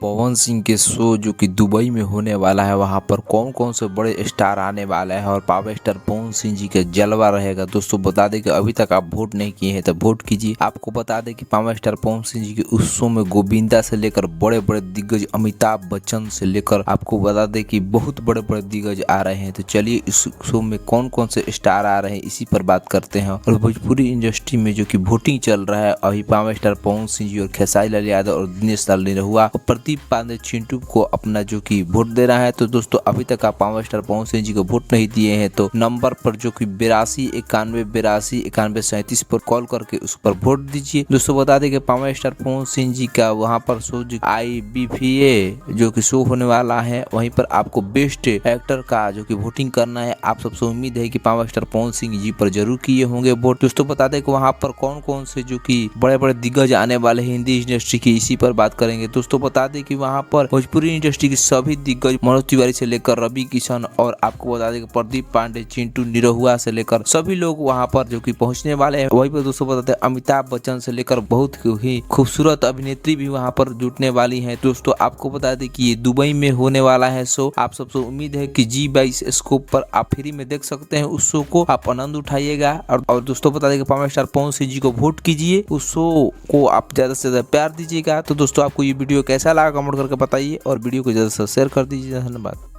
पवन सिंह के शो जो कि दुबई में होने वाला है, वहां पर कौन कौन से बड़े स्टार आने वाले हैं और पावर स्टार पवन सिंह जी का जलवा रहेगा। दोस्तों बता दें कि अभी तक आप वोट नहीं किए हैं तो वोट कीजिए। आपको बता दें कि पावर स्टार पवन सिंह जी के उस शो में गोविंदा से लेकर बड़े बड़े दिग्गज अमिताभ बच्चन से लेकर आपको बता दें कि बहुत बड़े बड़े दिग्गज आ रहे हैं। तो चलिए इस शो में कौन कौन से स्टार आ रहे हैं इसी पर बात करते हैं। और भोजपुरी इंडस्ट्री में जो कि वोटिंग चल रहा है, अभी पावर स्टार पवन सिंह जी और खेसारी लाल यादव और दिनेश लाल निरहुआ और प्रदीप पांडे चिंटू को अपना जो कि वोट दे रहा है। तो दोस्तों अभी तक आप पावर स्टार पवन सिंह जी को वोट नहीं दिए हैं तो नंबर पर जो कि 82 91 82 91 37 पर कॉल करके उस पर वोट दीजिए। दोस्तों बता दें कि पावर स्टार पवन सिंह जी का वहां पर शो IBFA जो कि शो होने वाला है, वहीं पर आपको बेस्ट एक्टर का जो कि वोटिंग करना है। आप सबसे उम्मीद है कि पावर स्टार पवन सिंह जी पर जरूर किए होंगे वोट। दोस्तों बता दें कि वहां पर कौन कौन से जो कि बड़े बड़े दिग्गज आने वाले हैं हिंदी इंडस्ट्री की, इसी पर बात करेंगे। दोस्तों बता दें कि वहां पर भोजपुरी इंडस्ट्री के सभी दिग्गज मनोज तिवारी से लेकर रवि किशन और आपको बता दें कि प्रदीप पांडे चिंटू निरहुआ से लेकर सभी लोग वहां पर जो कि पहुंचने वाले हैं। वहीं पर दोस्तों बताते हैं अमिताभ बच्चन से लेकर बहुत ही खूबसूरत अभिनेत्री भी वहां पर जुटने वाली है। दोस्तों आपको बता दें कि ये दुबई में होने वाला है शो। आप सबसे उम्मीद है कि G22 स्कोप पर आप फ्री में देख सकते हैं उस शो को, आप आनंद उठाइएगा। और दोस्तों बता दें कि पावर स्टार पवन सिंह जी को वोट कीजिए, उस शो को आप ज्यादा से ज्यादा प्यार दीजिएगा। तो दोस्तों आपको ये वीडियो कैसा लगा कमेंट करके बताइए और वीडियो को ज्यादा से शेयर कर दीजिए। धन्यवाद।